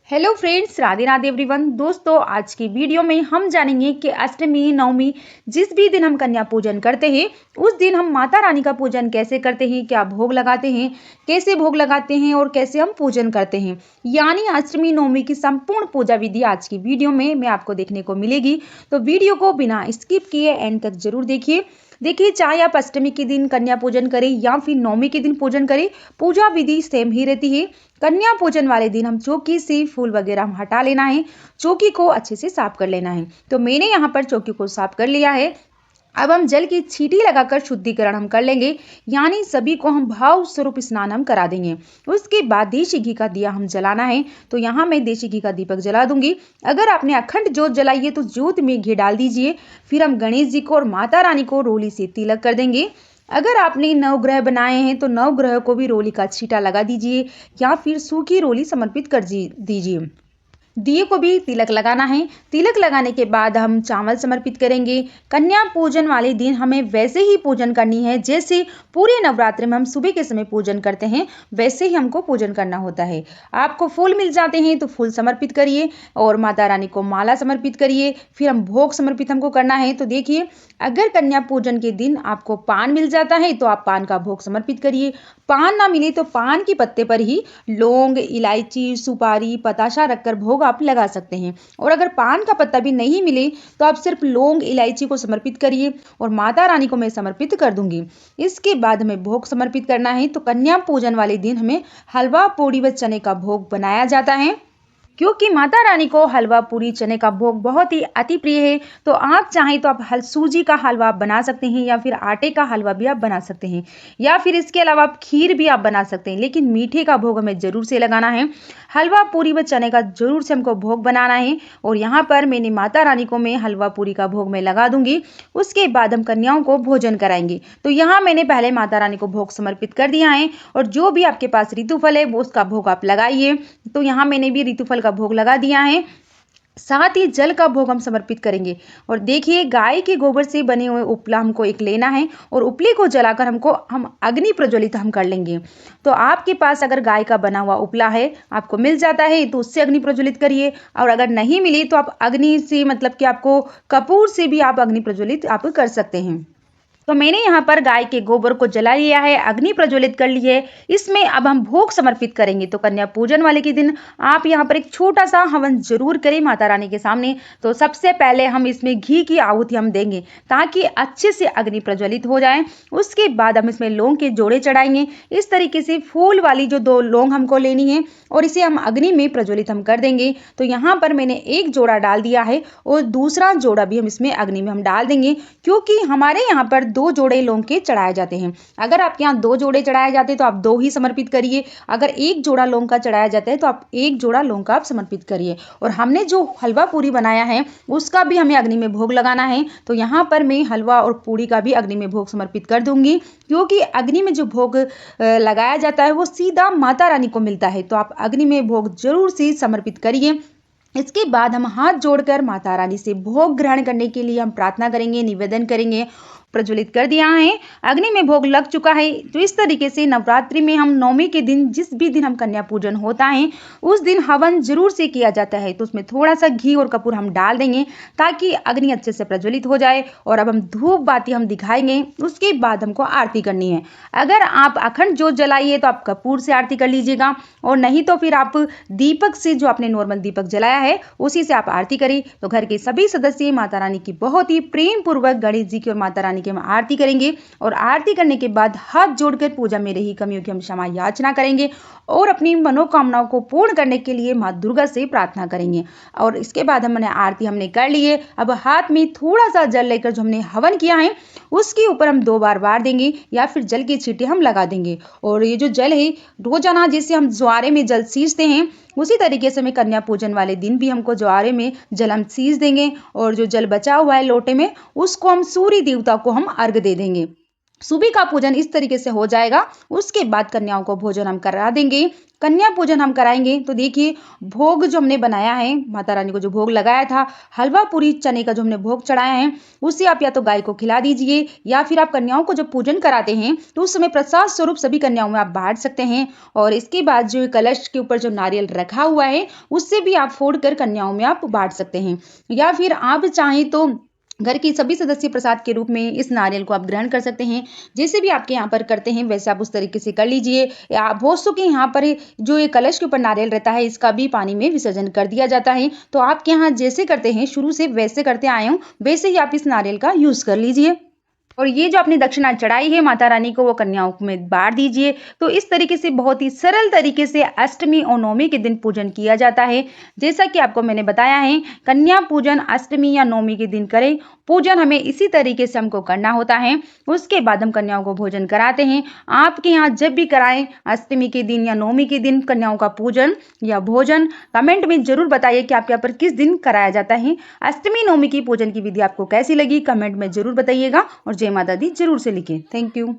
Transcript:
Hello friends, Radhe Radhe everyone. दोस्तों, आज की वीडियो में हम जानेंगे कि अष्टमी नवमी जिस भी दिन हम कन्या पूजन करते हैं उस दिन हम माता रानी का पूजन कैसे करते हैं, क्या भोग लगाते हैं, कैसे भोग लगाते हैं और कैसे हम पूजन करते हैं। यानी अष्टमी नवमी की संपूर्ण पूजा विधि आज की वीडियो में मैं आपको देखने को मिलेगी। तो वीडियो को बिना स्किप किए एंड तक जरूर देखिए, चाहे आप अष्टमी के दिन कन्या पूजन करें या फिर नवमी के दिन पूजन करें, पूजा विधि सेम ही रहती है। कन्या पूजन वाले दिन हम चौकी से फूल वगैरह हम हटा लेना है, चौकी को अच्छे से साफ कर लेना है। तो मैंने यहाँ पर चौकी को साफ कर लिया है। अब हम जल की छींटी लगाकर शुद्धिकरण हम कर लेंगे, यानी सभी को हम भाव स्वरूप स्नान हम करा देंगे। उसके बाद देशी घी का दिया हम जलाना है। तो यहाँ मैं देशी घी का दीपक जला दूंगी। अगर आपने अखंड जोत जलाई है तो जोत में घी डाल दीजिए। फिर हम गणेश जी को और माता रानी को रोली से तिलक कर देंगे। अगर आपने नवग्रह बनाए हैं तो नवग्रह को भी रोली का छींटा लगा दीजिए या फिर सूखी रोली समर्पित कर दीजिए। दिए को भी तिलक लगाना है। तिलक लगाने के बाद हम चावल समर्पित करेंगे। कन्या पूजन वाले दिन हमें वैसे ही पूजन करनी है जैसे पूरे नवरात्र में हम सुबह के समय पूजन करते हैं, वैसे ही हमको पूजन करना होता है। आपको फूल मिल जाते हैं तो फूल समर्पित करिए और माता रानी को माला समर्पित करिए। फिर हम भोग समर्पित हमको करना है। तो देखिए, अगर कन्या पूजन के दिन आपको पान मिल जाता है तो आप पान का भोग समर्पित करिए। पान ना मिले तो पान के पत्ते पर ही लौंग, इलायची, सुपारी, पताशा रखकर भोग आप लगा सकते हैं। और अगर पान का पत्ता भी नहीं मिले तो आप सिर्फ लौंग, इलायची को समर्पित करिए और माता रानी को मैं समर्पित कर दूंगी। इसके बाद हमें भोग समर्पित करना है। तो कन्या पूजन वाले दिन हमें हलवा, पूड़ी व चने का भोग बनाया जाता है, क्योंकि माता रानी को हलवा, पूरी, चने का भोग बहुत ही अति प्रिय है। तो आप चाहें तो आप सूजी का हलवा बना सकते हैं या फिर आटे का हलवा भी आप बना सकते हैं, या फिर इसके अलावा आप खीर भी आप बना सकते हैं, लेकिन मीठे का भोग हमें जरूर से लगाना है। हलवा, पूरी व चने का जरूर से हमको भोग बनाना है। और यहाँ पर मैंने माता रानी को मैं हलवा, पूरी का भोग में लगा दूंगी। उसके बाद हम कन्याओं को भोजन कराएंगे। तो यहाँ मैंने पहले माता रानी को भोग समर्पित कर दिया है और जो भी आपके पास ऋतुफल है वो उसका भोग आप लगाइए। तो यहाँ मैंने भी ऋतुफल का भोग लगा दिया है। साथ ही जल का भोग हम समर्पित करेंगे। और देखिए, गाय के गोबर से बने हुए उपला हमको एक लेना है और उपले को जलाकर हम अग्नि प्रज्वलित हम कर लेंगे। तो आपके पास अगर गाय का बना हुआ उपला है, आपको मिल जाता है, तो उससे अग्नि प्रज्वलित करिए। और अगर नहीं मिली तो आप अग्नि से मतलब कि आपको कपूर से भी आप अग्नि प्रज्वलित आप कर सकते हैं। तो मैंने यहाँ पर गाय के गोबर को जला लिया है, अग्नि प्रज्वलित कर ली है। इसमें अब हम भोग समर्पित करेंगे। तो कन्या पूजन वाले के दिन आप यहाँ पर एक छोटा सा हवन जरूर करें माता रानी के सामने। तो सबसे पहले हम इसमें घी की आहुति हम देंगे ताकि अच्छे से अग्नि प्रज्वलित हो जाए। उसके बाद हम इसमें लौंग के जोड़े चढ़ाएंगे। इस तरीके से फूल वाली जो 2 लौंग हमको लेनी है और इसे हम अग्नि में प्रज्वलित हम कर देंगे। तो यहाँ पर मैंने एक जोड़ा डाल दिया है और दूसरा जोड़ा भी हम इसमें अग्नि में हम डाल देंगे, क्योंकि हमारे यहाँ पर 2 जोड़े लौंग के चढ़ाए जाते हैं। अगर आपके यहाँ 2 जोड़े चढ़ाए जाते हैं तो आप 2 ही समर्पित करिए। अगर 1 जोड़ा लौंग का चढ़ाया जाता है तो आप 1 जोड़ा लौंग का आप समर्पित करिए। और हमने जो हलवा, पूरी बनाया है उसका भी हमें अग्नि में भोग लगाना है। तो यहाँ पर मैं हलवा और पूरी का भी अग्नि में भोग समर्पित कर दूंगी, क्योंकि अग्नि में जो भोग लगाया जाता है वो सीधा माता रानी को मिलता है। तो आप अग्नि में भोग जरूर से समर्पित करिए। इसके बाद हम हाथ जोड़कर माता रानी से भोग ग्रहण करने के लिए हम प्रार्थना करेंगे, निवेदन करेंगे। प्रज्वलित कर दिया है, अग्नि में भोग लग चुका है। तो इस तरीके से नवरात्रि में हम नवमी के दिन जिस भी दिन हम कन्या पूजन होता है उस दिन हवन जरूर से किया जाता है। तो उसमें थोड़ा सा घी और कपूर हम डाल देंगे ताकि अग्नि अच्छे से प्रज्वलित हो जाए। और अब हम धूप बाती हम दिखाएंगे। उसके बाद हमको आरती करनी है। अगर आप अखंड जोत जलाइए तो आप कपूर से आरती कर लीजिएगा, और नहीं तो फिर आप दीपक से, जो आपने नॉर्मल दीपक जलाया है उसी से आप आरती करिए। तो घर के सभी सदस्य माता रानी की बहुत ही प्रेम पूर्वक गणेश जी की और माता रानी की हम आरती करेंगे। और आरती करने के बाद हाथ जोड़कर पूजा में रही कमियों की हम क्षमा याचना करेंगे और अपनी मनोकामनाओं को पूर्ण करने के लिए मां दुर्गा से प्रार्थना करेंगे। और इसके बाद हमने आरती हमने कर ली है। अब हाथ में थोड़ा सा जल लेकर जो हमने हवन किया है उसके ऊपर हम 2 बार वार देंगे या फिर जल की छींटे हम लगा देंगे। और ये जो जल है रोजाना जैसे हम ज्वारे में जल सींचते हैं उसी तरीके से हमें कन्या पूजन वाले दिन भी हमको ज्वारे में जल हम सींच देंगे। और जो जल बचा हुआ है लोटे में उसको हम सूर्य देवता को हम अर्घ दे देंगे। सुबह का पूजन इस तरीके से हो जाएगा। उसके बाद कन्याओं को भोजन हम करा देंगे। कन्या पूजन हम कराएंगे तो देखिए, भोग जो हमने बनाया है, माता रानी को जो भोग लगाया था, हलवा पूरी चने का जो हमने भोग चढ़ाया है, उसे आप या तो गाय को खिला दीजिए, या फिर आप कन्याओं को जब पूजन कराते हैं तो उस समय प्रसाद स्वरूप सभी कन्याओं में आप बांट सकते हैं। और इसके बाद जो कलश के ऊपर जो नारियल रखा हुआ है, उससे भी आप फोड़ कर कन्याओं में आप बांट सकते हैं। या फिर आप चाहें तो घर की सभी सदस्य प्रसाद के रूप में इस नारियल को आप ग्रहण कर सकते हैं। जैसे भी आपके यहाँ पर करते हैं वैसे आप उस तरीके से कर लीजिए। या बहुत सो के यहाँ पर जो ये कलश के ऊपर नारियल रहता है, इसका भी पानी में विसर्जन कर दिया जाता है। तो आपके यहाँ जैसे करते हैं, शुरू से वैसे करते आए हो, वैसे ही आप इस नारियल का यूज कर लीजिए। और ये जो आपने दक्षिणा चढ़ाई है माता रानी को, वो कन्याओं में बांट दीजिए। तो इस तरीके से बहुत ही सरल तरीके से अष्टमी और नवमी के दिन पूजन किया जाता है। जैसा कि आपको मैंने बताया है, कन्या पूजन अष्टमी या नवमी के दिन करें। पूजन हमें इसी तरीके से हमको करना होता है। उसके बाद हम कन्याओं को भोजन कराते हैं। आपके यहाँ जब भी कराएं, अष्टमी के दिन या नवमी के दिन कन्याओं का पूजन या भोजन, कमेंट में जरूर बताइए कि आपके यहाँ पर किस दिन कराया जाता है। अष्टमी नवमी की पूजन की विधि आपको कैसी लगी, कमेंट में जरूर बताइएगा। और जय माता दी जरूर से लिखें। Thank you.